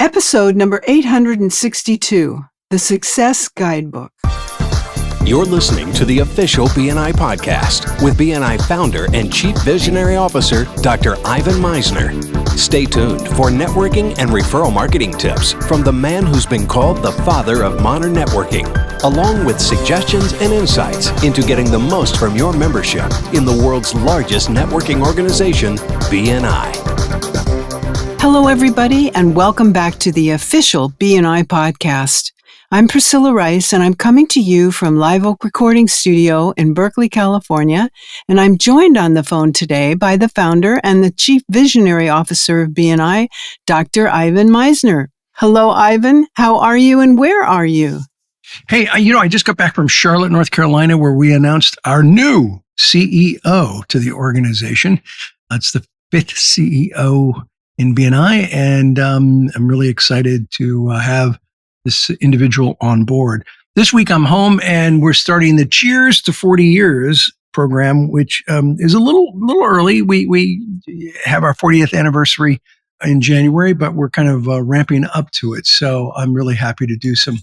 Episode number 862, The Success Guidebook. You're listening to the official BNI podcast with BNI founder and Chief Visionary Officer, Dr. Ivan Misner. Stay tuned for networking and referral marketing tips from the man who's been called the father of modern networking, along with suggestions and insights into getting the most from your membership in the world's largest networking organization, BNI. Hello, everybody, and welcome back to the official BNI podcast. I'm Priscilla Rice, and I'm coming to you from Live Oak Recording Studio in Berkeley, California, and I'm joined on the phone today by the founder and the Chief Visionary Officer of BNI, Dr. Ivan Misner. Hello, Ivan. How are you, and where are you? Hey, I just got back from Charlotte, North Carolina, where we announced our new CEO to the organization. It's the fifth CEO in BNI, and I'm really excited to have this individual on board. This week I'm home and we're starting the Cheers to 40 Years program, which is a little early. We have our 40th anniversary in January, but we're kind of ramping up to it. So I'm really happy to do some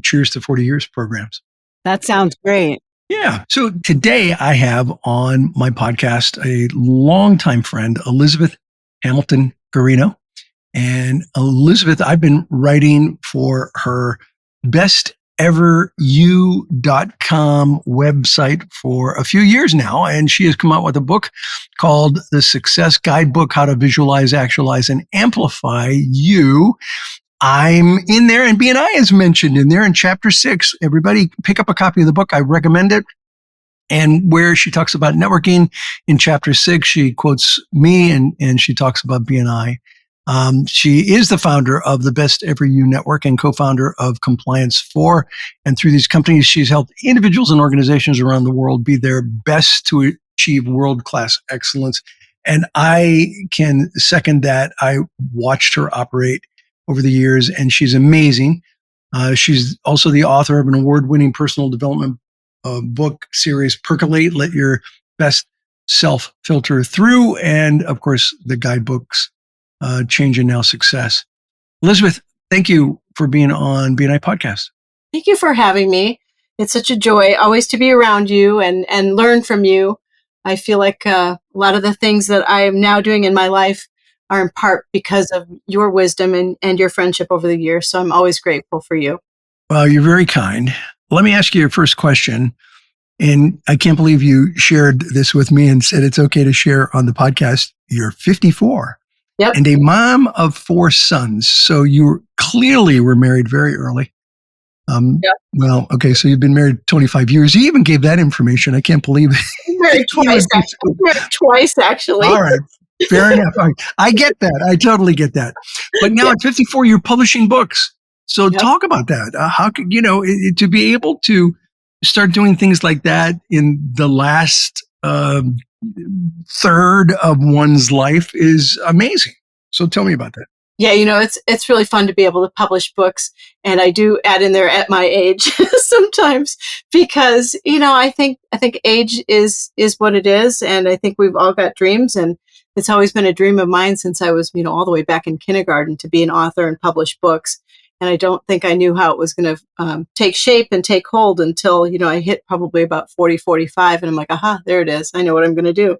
Cheers to 40 Years programs. That sounds great. Yeah. So today I have on my podcast a longtime friend, Elizabeth Hamilton-Guarino. And Elizabeth, I've been writing for her besteveryou.com website for a few years now. And she has come out with a book called The Success Guidebook, How to Visualize, Actualize, and Amplify You. I'm in there, and BNI is mentioned in there in chapter 6. Everybody pick up a copy of the book. I recommend it. And where she talks about networking in chapter 6, she quotes me and she talks about BNI. She is the founder of the Best Ever You Network and co-founder of Compliance 4. And through these companies, she's helped individuals and organizations around the world be their best to achieve world-class excellence. And I can second that. I watched her operate over the years, and she's amazing. She's also the author of an award-winning personal development book series, Percolate, Let Your Best Self Filter Through, and of course, the guidebooks, Change and Now Success. Elizabeth, thank you for being on BNI Podcast. Thank you for having me. It's such a joy always to be around you and learn from you. I feel like a lot of the things that I am now doing in my life are in part because of your wisdom and your friendship over the years. So I'm always grateful for you. Well, you're very kind. Let me ask you your first question. And I can't believe you shared this with me and said it's okay to share on the podcast. You're 54. Yep. And a mom of 4 sons. So you clearly were married very early. Yep. Well, okay. So you've been married 25 years. You even gave that information. I can't believe it. Married twice, actually. All right. Fair enough. All right. I get that. I totally get that. But now at 54, you're publishing books. So talk about that. How could, to be able to start doing things like that in the last third of one's life is amazing. So tell me about that. Yeah, it's really fun to be able to publish books. And I do add in there at my age sometimes because, I think age is what it is. And I think we've all got dreams. And it's always been a dream of mine since I was, all the way back in kindergarten to be an author and publish books. And I don't think I knew how it was going to take shape and take hold until, I hit probably about 40, 45. And I'm like, aha, there it is. I know what I'm going to do.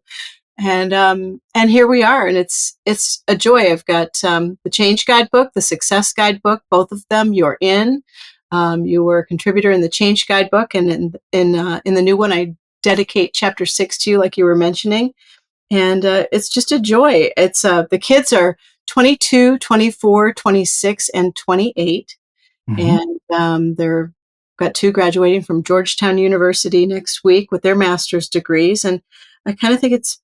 And here we are. And it's a joy. I've got the Change Guidebook, the Success Guidebook, both of them you're in. You were a contributor in the Change Guidebook. And in the new one, I dedicate chapter 6 to you, like you were mentioning. And it's just a joy. It's the kids are 22, 24, 26, and 28. Mm-hmm. And they're got 2 graduating from Georgetown University next week with their master's degrees. And I kind of think it's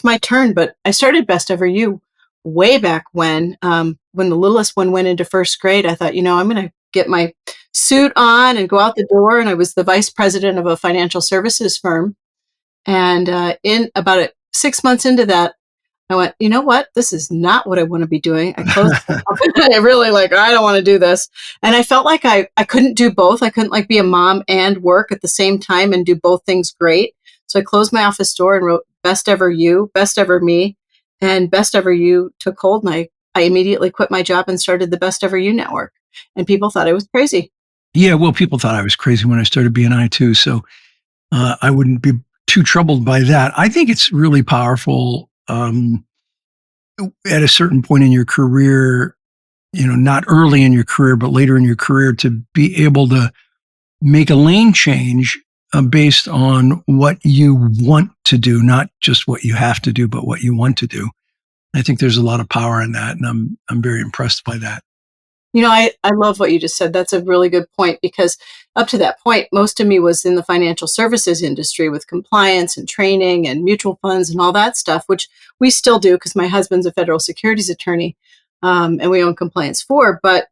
my turn, but I started Best Ever You way back when the littlest one went into first grade. I thought, I'm going to get my suit on and go out the door. And I was the vice president of a financial services firm. And in about 6 months into that, I went, you know what? This is not what I want to be doing. I closed I really I don't want to do this. And I felt like I couldn't do both. I couldn't be a mom and work at the same time and do both things great. So I closed my office door and wrote Best Ever You, Best Ever Me, and Best Ever You took hold. And I immediately quit my job and started the Best Ever You Network. And people thought I was crazy. Yeah, well, people thought I was crazy when I started BNI too, so I wouldn't be too troubled by that. I think it's really powerful at a certain point in your career, not early in your career, but later in your career, to be able to make a lane change based on what you want to do, not just what you have to do, but what you want to do. I think there's a lot of power in that, and I'm very impressed by that. I love what you just said. That's a really good point, because up to that point, most of me was in the financial services industry with compliance and training and mutual funds and all that stuff, which we still do because my husband's a federal securities attorney, and we own Compliance 4. But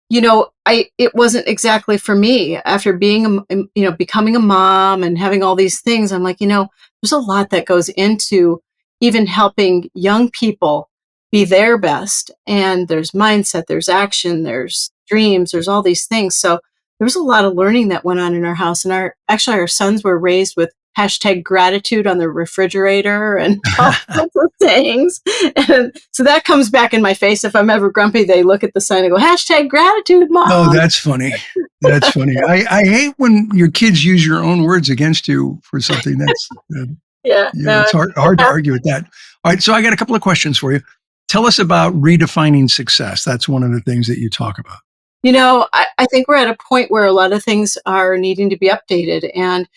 it wasn't exactly for me. After becoming a mom and having all these things, I'm like, there's a lot that goes into even helping young people be their best. And there's mindset, there's action, there's dreams, there's all these things. So there was a lot of learning that went on in our house. And our sons were raised with #gratitude on the refrigerator and all sorts of things. And so that comes back in my face. If I'm ever grumpy, they look at the sign and go, #gratitude, Mom. Oh, that's funny. That's funny. I hate when your kids use your own words against you for something. That's it's hard to argue with that. All right, so I got a couple of questions for you. Tell us about redefining success. That's one of the things that you talk about. I think we're at a point where a lot of things are needing to be updated, and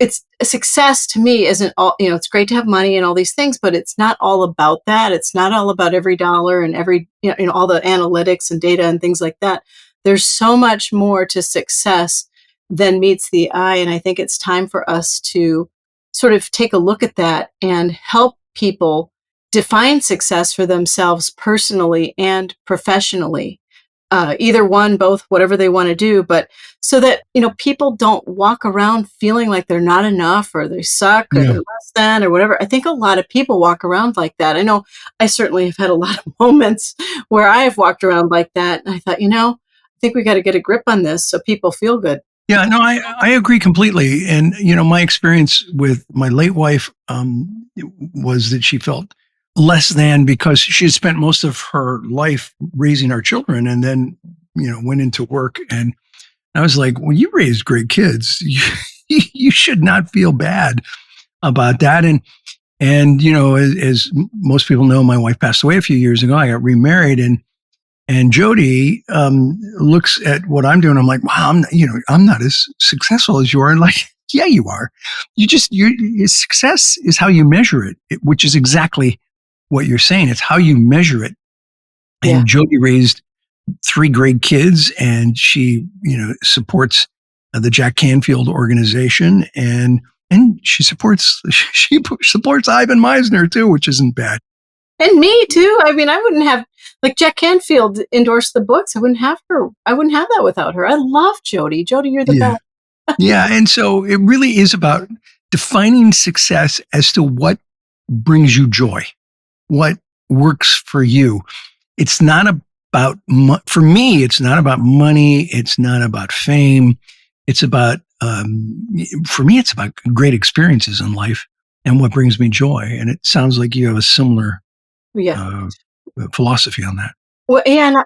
it's a success to me isn't all, it's great to have money and all these things, but it's not all about that. It's not all about every dollar and every, all the analytics and data and things like that. There's so much more to success than meets the eye. And I think it's time for us to sort of take a look at that and help people define success for themselves personally and professionally. Either one, both, whatever they want to do, but so that, people don't walk around feeling like they're not enough or they suck or they're less than or whatever. I think a lot of people walk around like that. I know I certainly have had a lot of moments where I've walked around like that. And I thought, I think we got to get a grip on this so people feel good. Yeah, no, I agree completely. And, my experience with my late wife was that she felt less than because she had spent most of her life raising our children and then, went into work. And I was like, well, you raised great kids. You should not feel bad about that. And as most people know, my wife passed away a few years ago. I got remarried, and Jody looks at what I'm doing. I'm like, wow, I'm not as successful as you are. And like, yeah, you are. Your success is how you measure it, which is exactly what you're saying. It's how you measure it. And Jody raised 3 great kids, and she, supports the Jack Canfield organization, and she supports Ivan Meisner too, which isn't bad. And me too. I mean, I wouldn't have, like, Jack Canfield endorsed the books. I wouldn't have her. I wouldn't have that without her. I love Jody. Jody, you're the best. Yeah. And so it really is about defining success as to what brings you joy, what works for you. It's not about, for me, it's not about money. It's not about fame. It's about, for me, it's about great experiences in life and what brings me joy. And it sounds like you have a similar philosophy on that. Well, and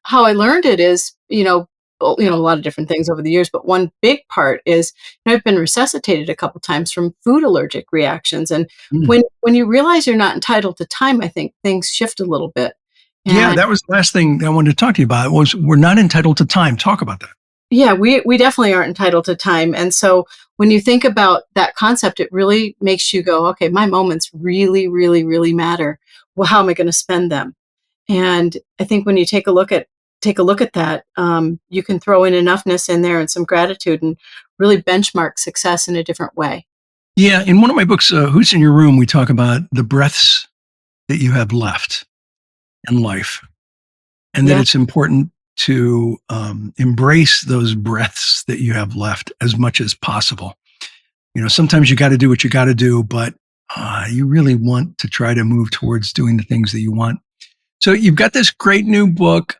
how I learned it is, a lot of different things over the years, but one big part is, I've been resuscitated a couple times from food allergic reactions. And when you realize you're not entitled to time, I think things shift a little bit. And that was the last thing I wanted to talk to you about was we're not entitled to time. Talk about that. Yeah, we definitely aren't entitled to time. And so when you think about that concept, it really makes you go, okay, my moments really, really, really matter. Well, how am I going to spend them? And I think when you take a look at that, you can throw in enoughness in there and some gratitude and really benchmark success in a different way. Yeah. In one of my books, Who's in Your Room, we talk about the breaths that you have left in life, and that it's important to embrace those breaths that you have left as much as possible. Sometimes you got to do what you got to do, but you really want to try to move towards doing the things that you want. So you've got this great new book.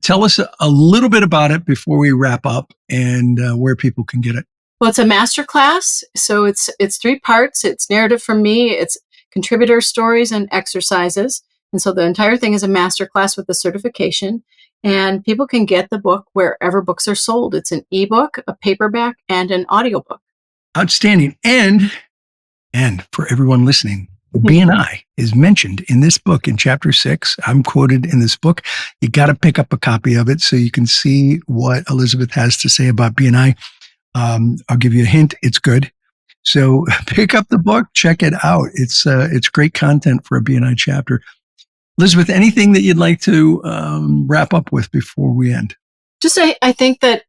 Tell us a little bit about it before we wrap up and where people can get it. Well, it's a masterclass. So it's 3 parts. It's narrative from me. It's contributor stories and exercises. And so the entire thing is a masterclass with a certification. And people can get the book wherever books are sold. It's an ebook, a paperback, and an audiobook. Outstanding. And for everyone listening, BNI is mentioned in this book in chapter 6. I'm quoted in this book. You got to pick up a copy of it so you can see what Elizabeth has to say about BNI. I'll give you a hint. It's good. So pick up the book, check it out. It's great content for a BNI chapter. Elizabeth, anything that you'd like to wrap up with before we end? Just I think that,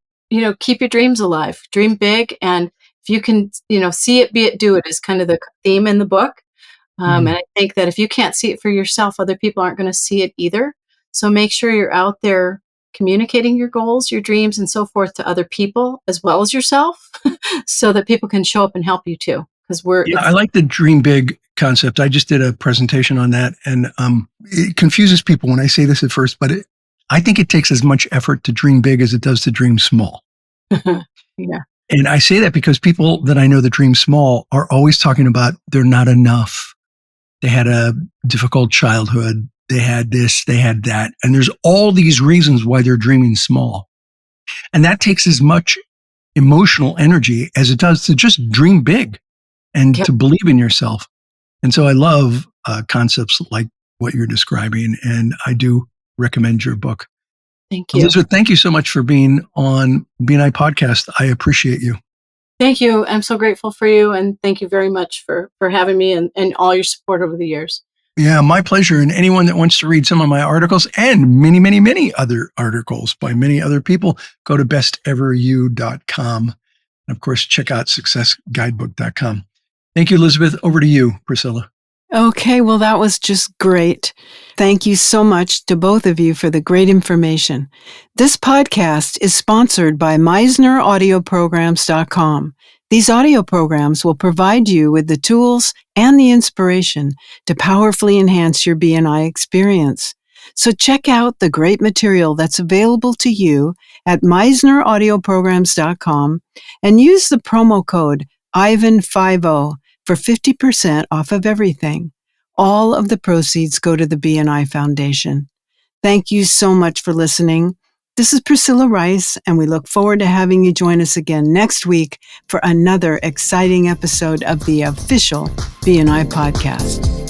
keep your dreams alive, dream big. And if you can, see it, be it, do it is kind of the theme in the book. And I think that if you can't see it for yourself, other people aren't going to see it either. So make sure you're out there communicating your goals, your dreams, and so forth to other people as well as yourself so that people can show up and help you too. Because I like the dream big concept. I just did a presentation on that, and it confuses people when I say this at first, but I think it takes as much effort to dream big as it does to dream small. Yeah. And I say that because people that I know that dream small are always talking about they're not enough. They had a difficult childhood. They had this, they had that. And there's all these reasons why they're dreaming small. And that takes as much emotional energy as it does to just dream big and to believe in yourself. And so I love concepts like what you're describing. And I do recommend your book. Thank you. Elizabeth, thank you so much for being on BNI Podcast. I appreciate you. Thank you. I'm so grateful for you. And thank you very much for having me and all your support over the years. Yeah, my pleasure. And anyone that wants to read some of my articles and many, many, many other articles by many other people, go to besteveryou.com. And of course, check out successguidebook.com. Thank you, Elizabeth. Over to you, Priscilla. Okay, well, that was just great. Thank you so much to both of you for the great information. This podcast is sponsored by MeisnerAudioPrograms.com. These audio programs will provide you with the tools and the inspiration to powerfully enhance your BNI experience. So check out the great material that's available to you at MeisnerAudioPrograms.com and use the promo code IVAN50 for 50% off of everything. All of the proceeds go to the BNI Foundation. Thank you so much for listening. This is Priscilla Rice, and we look forward to having you join us again next week for another exciting episode of the official BNI Podcast.